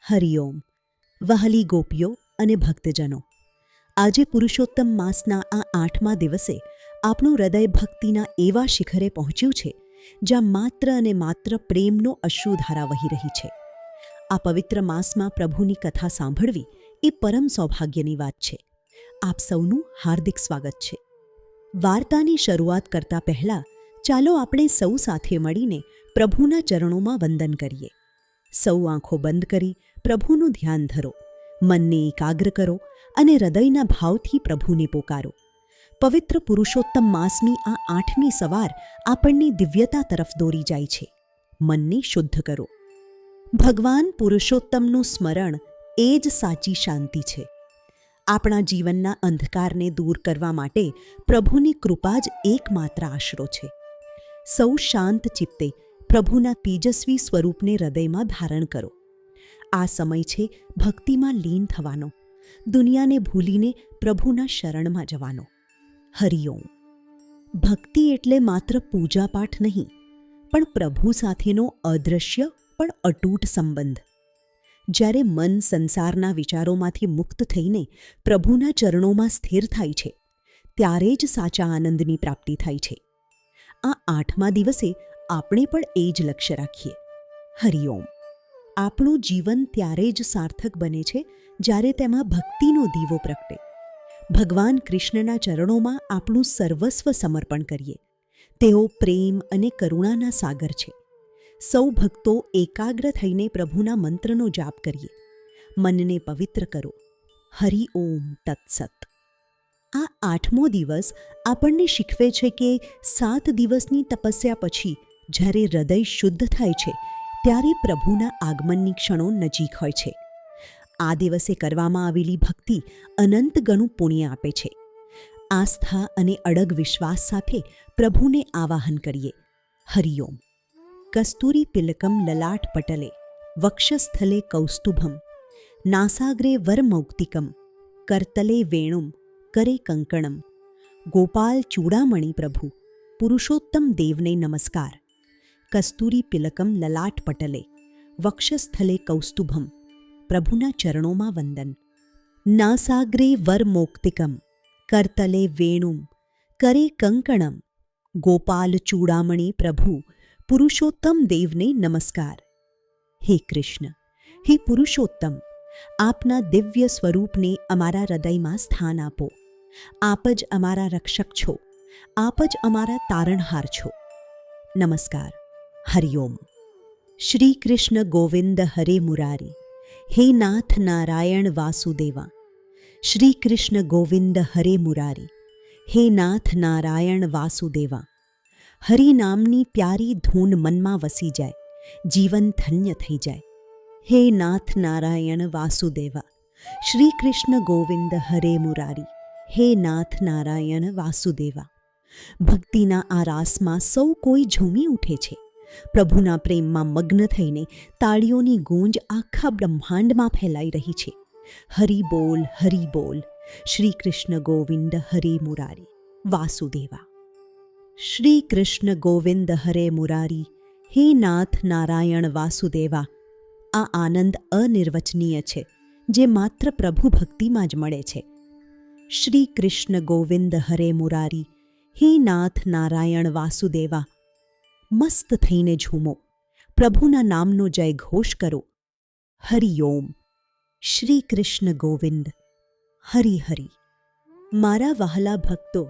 હરિઓમ. વહાલી ગોપીઓ અને ભક્તજનો, આજે પુરુષોત્તમ માસના આ 8મા દિવસે આપણું હૃદય ભક્તિના એવા શિખરે પહોંચ્યું છે જ્યાં માત્ર અને માત્ર પ્રેમનો અશ્રુધારા વહી રહી છે. આ પવિત્ર માસમાં પ્રભુની કથા સાંભળવી એ પરમ સૌભાગ્યની વાત છે. આપ સૌનું હાર્દિક સ્વાગત છે. વાર્તાની શરૂઆત કરતા પહેલાં ચાલો આપણે સૌ સાથે મળીને પ્રભુના ચરણોમાં વંદન કરીએ. સૌ આંખો બંધ કરી પ્રભુનું ધ્યાન ધરો, મનને એકાગ્ર કરો અને હૃદયના ભાવથી પ્રભુને પોકારો. પવિત્ર પુરુષોત્તમ માસની આ 8મી સવાર આપણને દિવ્યતા તરફ દોરી જાય છે. મનને શુદ્ધ કરો. ભગવાન પુરુષોત્તમનું સ્મરણ એ જ સાચી શાંતિ છે. આપણા જીવનના અંધકારને દૂર કરવા માટે પ્રભુની કૃપા જ એકમાત્ર આશરો છે. સૌ શાંત ચિત્તે પ્રભુના તેજસ્વી સ્વરૂપને હૃદયમાં ધારણ કરો. આ સમય છે ભક્તિમાં લીન થવાનો, દુનિયાને ભૂલીને પ્રભુના શરણમાં જવાનો. હરિઓમ. ભક્તિ એટલે માત્ર પૂજાપાઠ નહીં, પણ પ્રભુ સાથેનો અદૃશ્ય પણ અતૂટ સંબંધ. જ્યારે મન સંસારના વિચારોમાંથી મુક્ત થઈને પ્રભુના ચરણોમાં સ્થિર થાય છે, ત્યારે જ સાચા આનંદની પ્રાપ્તિ થાય છે. આ 8મા દિવસે આપણે પણ એ જ લક્ષ્ય રાખીએ. હરિઓમ. આપણું જીવન ત્યારે જ સાર્થક બને છે જ્યારે તેમાં ભક્તિનો દીવો પ્રગટે. ભગવાન કૃષ્ણના ચરણોમાં આપણું સર્વસ્વ સમર્પણ કરીએ. તેઓ પ્રેમ અને કરુણાના સાગર છે. સૌ ભક્તો એકાગ્ર થઈને પ્રભુના મંત્રનો જાપ કરીએ. મનને પવિત્ર કરો. હરિ ઓમ તત્સત. આ 8મો દિવસ આપણને શીખવે છે કે 7 દિવસની તપસ્યા પછી જ્યારે હૃદય શુદ્ધ થાય છે, ત્યારે પ્રભુના આગમનની ક્ષણો નજીક હોય છે. આ દિવસે કરવામાં આવેલી ભક્તિ અનંત ગણું પુણ્ય આપે છે. આસ્થા અને અડગ વિશ્વાસ સાથે પ્રભુને આવાહન કરીએ. હરિઓમ. કસ્તુરી પિલકમ લલાટ પટલે, વક્ષસ્થલે કૌસ્તુભમ, નાસાગ્રે વરમૌક્તિકમ, કરતલે વેણુમ, કરે કંકણમ, ગોપાલ ચૂડામણી પ્રભુ, પુરુષોત્તમ દેવને નમસ્કાર. કસ્તુરી પિલકમ લલાટ પટલે, વક્ષસ્થલે કૌસ્તુભમ. પ્રભુના ચરણોમાં વંદન. નાસાગ્રે વરમૌક્તિકમ, કરતલે વેણુમ, કરે કંકણમ, ગોપાલ ચૂડામણી પ્રભુ, પુરુષોત્તમ દેવને નમસ્કાર. હે કૃષ્ણ, હે પુરુષોત્તમ, આપના દિવ્ય સ્વરૂપને અમારા હૃદયમાં સ્થાન આપો. આપ જ અમારા રક્ષક છો. આપ જ અમારા તારણહાર છો. નમસ્કાર. હરિઓમ. શ્રી કૃષ્ણ ગોવિંદ હરે મુરારી, હે નાથ નારાયણ વાસુદેવા. શ્રી કૃષ્ણ ગોવિંદ હરે મુરારી, હે નાથ નારાયણ વાસુદેવા. હરિનામની પ્યારી ધૂન મનમાં વસી જાય, જીવન ધન્ય થઈ જાય. હે નાથ નારાયણ વાસુદેવા. શ્રી કૃષ્ણ ગોવિંદ હરે મુરારી, હે નાથ નારાયણ વાસુદેવા. ભક્તિના આ રાસમાં સૌ કોઈ ઝૂમી ઉઠે છે. પ્રભુના પ્રેમમાં મગ્ન થઈને તાળીઓની ગૂંજ આખા બ્રહ્માંડમાં ફેલાઈ રહી છે. હરિ બોલ, હરિ બોલ. શ્રી કૃષ્ણ ગોવિંદ હરે મુરારી, વાસુદેવા. શ્રી કૃષ્ણ ગોવિંદ હરે મુરારી, હે નાથ નારાયણ વાસુદેવા. આ આનંદ અનિર્વચનીય છે, જે માત્ર પ્રભુ ભક્તિમાં જ મળે છે. શ્રી કૃષ્ણ ગોવિંદ હરે મુરારી, હે નાથ નારાયણ વાસુદેવા. મસ્ત થઈને ઝૂમો, પ્રભુના નામનો જય ઘોષ કરો. હરિઓમ. શ્રી કૃષ્ણ ગોવિંદ. હરિ હરિ. મારા વહાલા ભક્તો,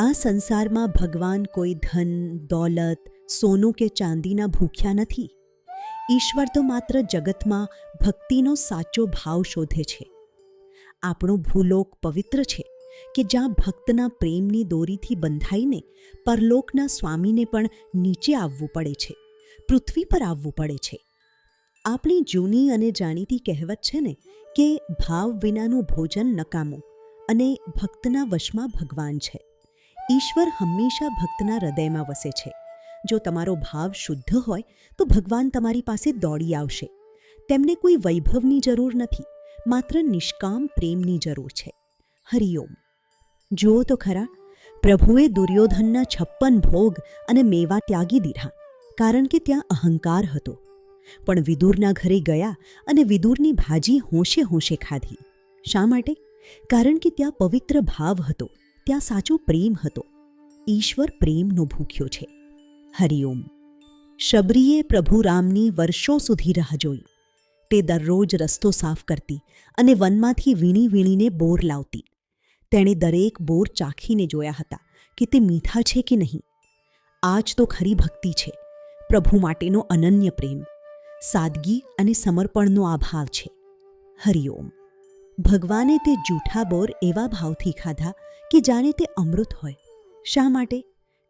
આ સંસારમાં ભગવાન કોઈ ધન, દોલત, સોનું કે ચાંદીના ભૂખ્યા નથી. ઈશ્વર તો માત્ર જગતમાં ભક્તિનો સાચો ભાવ શોધે છે. આપણો ભૂલોક પવિત્ર છે કે જ્યાં ભક્તના પ્રેમની દોરીથી બંધાઈને પરલોકના સ્વામીને પણ નીચે આવવું પડે છે, પૃથ્વી પર આવવું પડે છે. આપણી જૂની અને જાણીતી કહેવત છે ને કે ભાવ વિનાનું ભોજન નકામું અને ભક્તના વશમાં ભગવાન છે. ઈશ્વર હંમેશા ભક્તના હૃદયમાં વસે છે. જો તમારો ભાવ શુદ્ધ હોય તો ભગવાન તમારી પાસે દોડી આવશે. તેમને કોઈ વૈભવની જરૂર નથી, માત્ર નિષ્કામ પ્રેમની જરૂર છે. હરિઓમ. જુઓ તો ખરા, પ્રભુએ દુર્યોધનના 56 ભોગ અને મેવા ત્યાગી દીધા, કારણ કે ત્યાં અહંકાર હતો. પણ વિદુરના ઘરે ગયા અને વિદુરની ભાજી હોંશે હોંશે ખાધી. શા માટે? કારણ કે ત્યાં પવિત્ર ભાવ હતો, ત્યાં સાચો પ્રેમ હતો. ઈશ્વર પ્રેમનો ભૂખ્યો છે. હરિઓમ. શબરીએ પ્રભુ રામની વર્ષો સુધી રાહ જોઈ. તે દરરોજ રસ્તો સાફ કરતી અને વનમાંથી વીણી વીણીને બોર લાવતી. તેણે દરેક બોર ચાખીને જોયા હતા કે તે મીઠા છે કે નહીં. આ જ તો ખરી ભક્તિ છે, પ્રભુ માટેનો અનન્ય પ્રેમ, સાદગી અને સમર્પણનો આ ભાવ છે. હરિઓમ. ભગવાને તે જૂઠા બોર એવા ભાવથી ખાધા કે જાણે તે અમૃત હોય. શા માટે?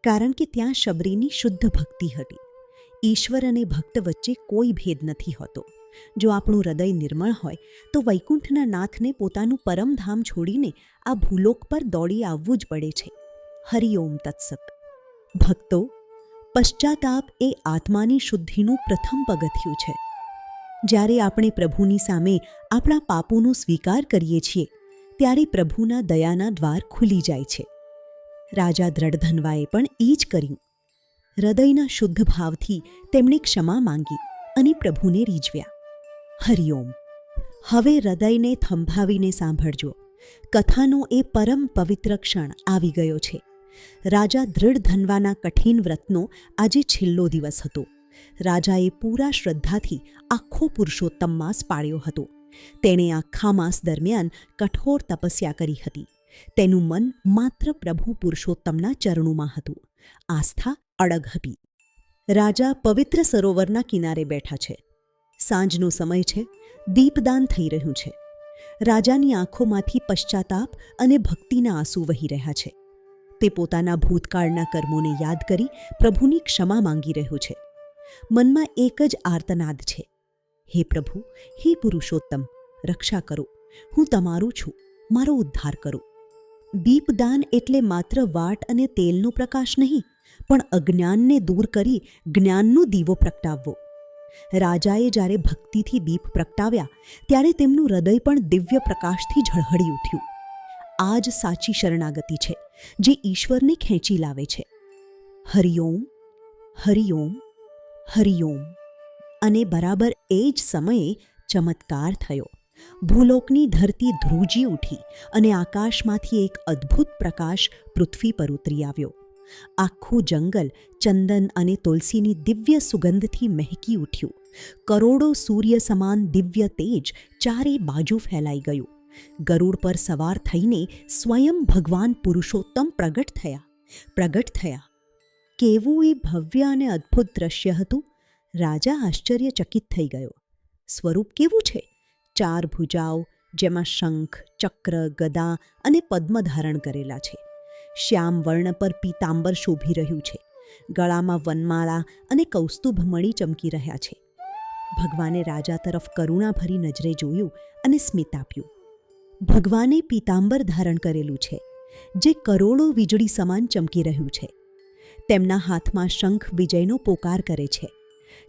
કારણ કે ત્યાં શબરીની શુદ્ધ ભક્તિ હતી. ઈશ્વર અને ભક્ત વચ્ચે કોઈ ભેદ નથી હોતો. જો આપણું હૃદય નિર્મળ હોય તો વૈકુંઠના નાથને પોતાનું પરમધામ છોડીને આ ભૂલોક પર દોડી આવવું જ પડે છે. હરિઓમ તત્સત. ભક્તો, પશ્ચાતાપ એ આત્માની શુદ્ધિનું પ્રથમ પગથિયું છે. જ્યારે આપણે પ્રભુની સામે આપણા પાપોનો સ્વીકાર કરીએ છીએ ત્યારે પ્રભુના દયાના દ્વાર ખુલી જાય છે. રાજા દ્રઢધન્વાએ પણ એ જ કર્યું. હૃદયના શુદ્ધ ભાવથી તેમણે ક્ષમા માંગી અને પ્રભુને રીઝવ્યા. હરિઓમ. હવે હૃદયને થંભાવીને સાંભળજો. કથાનો એ પરમ પવિત્ર ક્ષણ આવી ગયો છે. રાજા દ્રઢધન્વાના કઠિન વ્રતનો આજે છેલ્લો દિવસ હતો. રાજાએ પૂરા શ્રદ્ધાથી આખો પુરુષોત્તમ માસ પાળ્યો હતો. તેણે આખા માસ દરમિયાન કઠોર તપસ્યા કરી હતી. તેનું મન માત્ર પ્રભુ પુરુષોત્તમના ચરણોમાં હતું. આસ્થા અડગ હતી. રાજા પવિત્ર સરોવરના કિનારે બેઠા છે. સાંજનો સમય છે. દીપદાન થઈ રહ્યું છે. રાજાની આંખોમાંથી પશ્ચાતાપ અને ભક્તિના આંસુ વહી રહ્યા છે. તે પોતાના ભૂતકાળના કર્મોને યાદ કરી પ્રભુની ક્ષમા માંગી રહ્યો છે. મનમાં એક જ આર્તનાદ છે, હે પ્રભુ, હે પુરુષોત્તમ, રક્ષા કરો. હું તમારું છું, મારો ઉદ્ધાર કરો. દીપદાન એટલે માત્ર વાટ અને તેલનો પ્રકાશ નહીં, પણ અજ્ઞાનને દૂર કરી જ્ઞાનનો દીવો પ્રગટાવવો. રાજાએ જ્યારે ભક્તિથી દીપ પ્રગટાવ્યા ત્યારે તેમનું હૃદય પણ દિવ્ય પ્રકાશથી ઝળહળી ઉઠ્યું. આ જ સાચી શરણાગતિ છે જે ઈશ્વરને ખેંચી લાવે છે. હરિઓમ, હરિઓમ, હરિઓમ. અને બરાબર એ જ સમયે ચમત્કાર થયો. ભૂલોકની ધરતી ધ્રુજી ઉઠી અને આકાશમાંથી એક અદ્ભુત પ્રકાશ પૃથ્વી પર ઉતરી આવ્યો. આખું જંગલ ચંદન અને તુલસીની દિવ્ય સુગંધથી મહેકી ઉઠ્યું. કરોડો સૂર્ય સમાન દિવ્ય તેજ ચારે બાજુ ફેલાઈ ગયું. ગરુડ પર સવાર થઈને સ્વયં ભગવાન પુરુષોત્તમ પ્રગટ થયા. કેવું એ ભવ્ય અને અદ્ભુત દ્રશ્ય હતું! રાજા આશ્ચર્યચકિત થઈ ગયો. સ્વરૂપ કેવું છે? 4 ભુજાઓ, જેમાં શંખ, ચક્ર, ગદા અને પદ્મ ધારણ કરેલા છે. શ્યામ વર્ણ પર પીતાંબર શોભી રહ્યું છે. ગળામાં વનમાળા અને કૌસ્તુભ મણી ચમકી રહ્યા છે. ભગવાને રાજા તરફ કરુણાભરી નજરે જોયું અને સ્મિત આપ્યું. ભગવાને પીતાંબર ધારણ કરેલું છે, જે કરોડો વીજળી સમાન ચમકી રહ્યું છે. તેમના હાથમાં શંખ વિજયનો પોકાર કરે છે.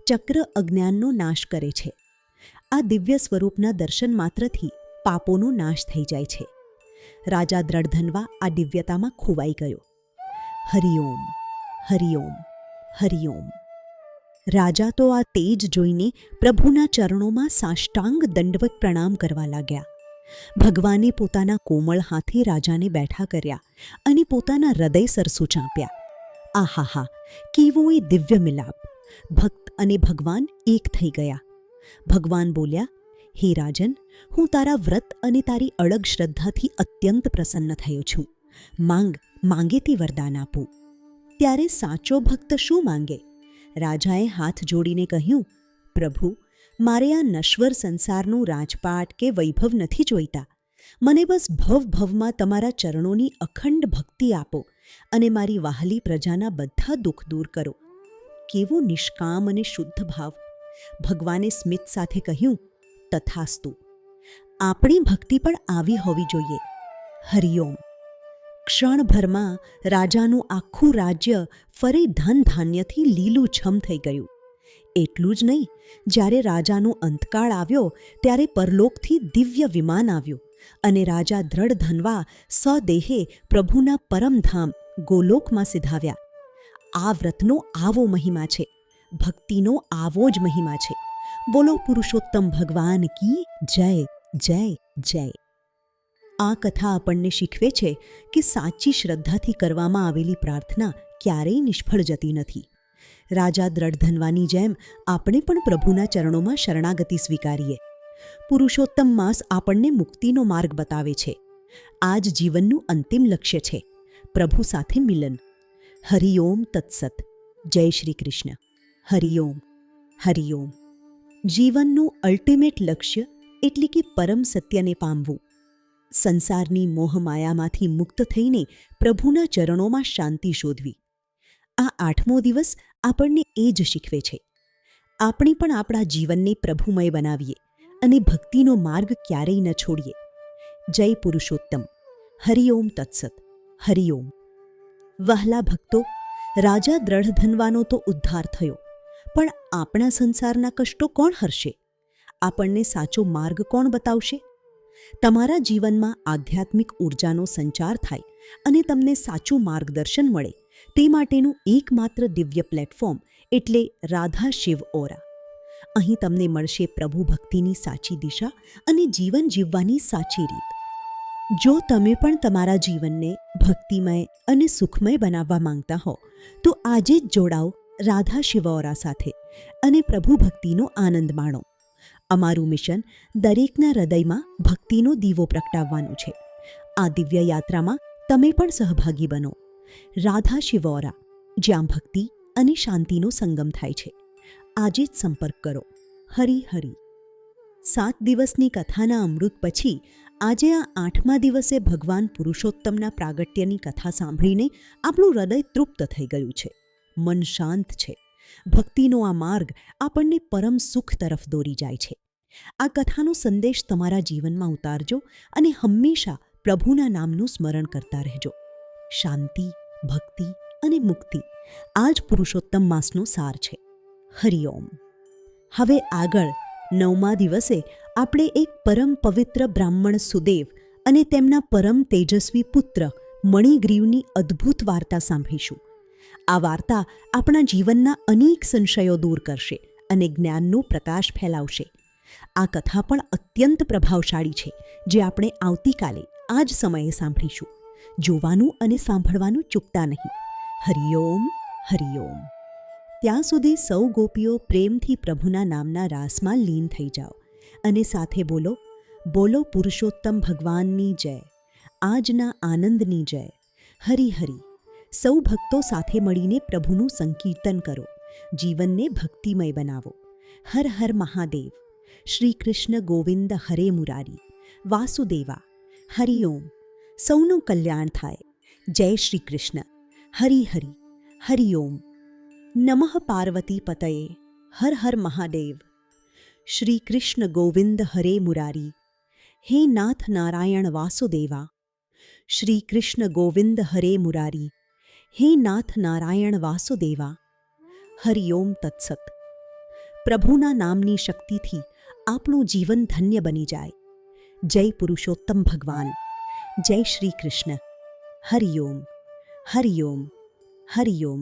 ચક્ર અજ્ઞાનનો નાશ કરે છે. આ દિવ્ય સ્વરૂપના દર્શન માત્રથી પાપોનો નાશ થઈ જાય છે. રાજા દ્રઢધન્વા આ દિવ્યતામાં ખોવાઈ ગયો. હરિઓમ, હરિઓમ, હરિઓમ. રાજા તો આ તેજ જોઈને પ્રભુના ચરણોમાં સાષ્ટાંગ દંડવત પ્રણામ કરવા લાગ્યા. ભગવાને પોતાના કોમળ હાથે રાજાને બેઠા કર્યા અને પોતાના હૃદય સરસુ ચાંપ્યા. આહાહા, કેવો એ દિવ્ય મિલાપ! ભક્ત અને ભગવાન એક થઈ ગયા. ભગવાન બોલ્યા, હે રાજન, હું તારા વ્રત અને તારી અડગ શ્રદ્ધાથી અત્યંત પ્રસન્ન થયો છું. માંગે તે વરદાન આપું. ત્યારે સાચો ભક્ત શું માંગે? રાજાએ હાથ જોડીને કહ્યું, પ્રભુ, મારે આ નશ્વર સંસારનું રાજપાટ કે વૈભવ નથી જોઈતા. મને બસ ભવમાં તમારા ચરણોની અખંડ ભક્તિ આપો અને મારી વહાલી પ્રજાના બધા દુઃખ દૂર કરો. કેવો નિષ્કામ અને શુદ્ધ ભાવ! ભગવાને સ્મિત સાથે કહ્યું, તથાસ્તુ. આપણી ભક્તિ પણ આવી હોવી જોઈએ. હરિઓમ. ક્ષણભરમાં રાજાનું આખું રાજ્ય ફરી ધન ધાન્યથી લીલુંછમ થઈ ગયું. એટલું જ નહીં, જ્યારે રાજાનો અંતકાળ આવ્યો ત્યારે પરલોકથી દિવ્ય વિમાન આવ્યું અને રાજા દ્રઢધન્વા સદેહે પ્રભુના પરમધામ ગોલોકમાં સિધાવ્યા. આ વ્રતનો આવો મહિમા છે. ભક્તિનો આવો જ મહિમા છે. બોલો પુરુષોત્તમ ભગવાન કી જય જય જય. આ કથા આપણને શીખવે છે કે સાચી શ્રદ્ધાથી કરવામાં આવેલી પ્રાર્થના ક્યારેય નિષ્ફળ જતી નથી. રાજા દ્રઢધનવાની જેમ આપણે પણ પ્રભુના ચરણોમાં શરણાગતિ સ્વીકારીએ. પુરુષોત્તમ માસ આપણને મુક્તિનો માર્ગ બતાવે છે. આ જ જીવનનું અંતિમ લક્ષ્ય છે, પ્રભુ સાથે મિલન. હરિઓમ તત્સત. જય શ્રી કૃષ્ણ. હરિઓમ હરિઓમ. જીવનનું અલ્ટિમેટ લક્ષ્ય એટલે કે પરમ સત્યને પામવું. સંસારની મોહમાયામાંથી મુક્ત થઈને પ્રભુના ચરણોમાં શાંતિ શોધવી. આ 8મો દિવસ આપણને એ જ શીખવે છે. આપણે પણ આપણા જીવનને પ્રભુમય બનાવીએ અને ભક્તિનો માર્ગ ક્યારેય ન છોડીએ. જય પુરુષોત્તમ. હરિઓમ તત્સત. હરિઓમ. વહાલા ભક્તો, રાજા દ્રઢધનવાનો તો ઉદ્ધાર થયો, પણ આપણા સંસારના કષ્ટો કોણ હરશે? આપણને સાચો માર્ગ કોણ બતાવશે? તમારા જીવનમાં આધ્યાત્મિક ઊર્જાનો સંચાર થાય અને તમને સાચું માર્ગદર્શન મળે તે માટેનું એકમાત્ર દિવ્ય પ્લેટફોર્મ એટલે રાધા શિવ ઓરા. અહીં તમને મળશે પ્રભુ ભક્તિની સાચી દિશા અને જીવન જીવવાની સાચી રીત. જો તમે પણ તમારા જીવનને ભક્તિમય અને સુખમય બનાવવા માંગતા હો તો આજે જ જોડાઓ રાધા શિવ ઓરા સાથે અને પ્રભુ ભક્તિનો આનંદ માણો. અમારું મિશન દરેકના હૃદયમાં ભક્તિનો દીવો પ્રગટાવવાનું છે. આ દિવ્ય યાત્રામાં તમે પણ સહભાગી બનો. રાધા શિવ ઓરા, જ્યાં ભક્તિ અને શાંતિનો સંગમ થાય છે. આજે જ સંપર્ક કરો. હરિ હરિ. 7 દિવસની કથાના અમૃત પછી આજે આ 8મા દિવસે ભગવાન પુરુષોત્તમના પ્રાગટ્યની કથા સાંભળીને આપણું હૃદય તૃપ્ત થઈ ગયું છે, મન શાંત છે. ભક્તિનો આ માર્ગ આપણને પરમ સુખ તરફ દોરી જાય છે. આ કથાનો સંદેશ તમારા જીવનમાં ઉતારજો અને હંમેશા પ્રભુના નામનું સ્મરણ કરતા રહેજો. શાંતિ, ભક્તિ અને મુક્તિ આ જ પુરુષોત્તમ માસનો સાર છે. હરિઓમ. હવે આગળ 9મા દિવસે આપણે એક પરમ પવિત્ર બ્રાહ્મણ સુદેવ અને તેમના પરમ તેજસ્વી પુત્ર મણિગ્રીવની અદ્ભુત વાર્તા સાંભળીશું. આ વાર્તા આપણા જીવનના અનેક સંશયો દૂર કરશે અને જ્ઞાનનો પ્રકાશ ફેલાવશે. આ કથા પણ અત્યંત પ્રભાવશાળી છે, જે આપણે આવતીકાલે આ જ સમયે સાંભળીશું. જોવાનું અને સાંભળવાનું ચૂકતા નહીં. હરિઓમ હરિઓમ. ત્યાં સુધી સૌ ગોપીઓ પ્રેમથી પ્રભુના નામના રાસમાં લીન થઈ જાઓ અને સાથે બોલો, બોલો પુરુષોત્તમ ભગવાનની જય, આજના આનંદની જય. હરિ હરિ. સૌ ભક્તો સાથે મળીને પ્રભુનું સંકીર્તન કરો. જીવનને ભક્તિમય બનાવો. હર હર મહાદેવ. શ્રી કૃષ્ણ ગોવિંદ હરે મુરારી. વાસુદેવા. હરિઓમ. સૌનું કલ્યાણ થાય. જય શ્રી કૃષ્ણ. હરિ હરિ. હરિઓમ. નમઃ પાર્વતી પતયે. હર હર મહાદેવ. શ્રી કૃષ્ણ ગોવિંદ હરે મુરારી. હે નાથ નારાયણ વાસુદેવા. શ્રી કૃષ્ણ ગોવિંદ હરે મુરારી. હે નાથ નારાયણ વાસુદેવા. હરિઓમ તત્સત. પ્રભુના નામની શક્તિથી આપણું જીવન ધન્ય બની જાય. જય પુરુષોત્તમ ભગવાન. જય શ્રી કૃષ્ણ. હરિઓમ હરિઓમ. હરિઓમ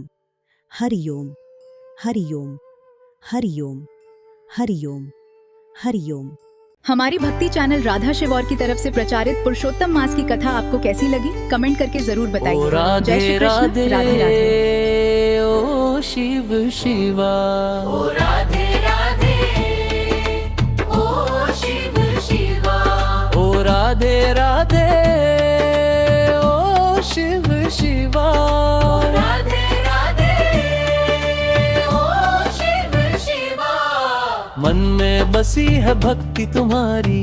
હરિઓમ. હરિઓમ હરિઓમ. हरिओम हरिओम. हमारी भक्ति चैनल राधा शिव और की तरफ से प्रचारित पुरुषोत्तम मास की कथा आपको कैसी लगी? कमेंट करके जरूर बताइए. जय श्री कृष्ण. राधे राधे. ओ शिव शिवा. ओ राधे राधे. ओ शिव शिवा. ओ राधे राधे. ओ शिव शिवा. राधे राधे. ओ शिव शिवा. मन में बसी है भक्ति तुम्हारी.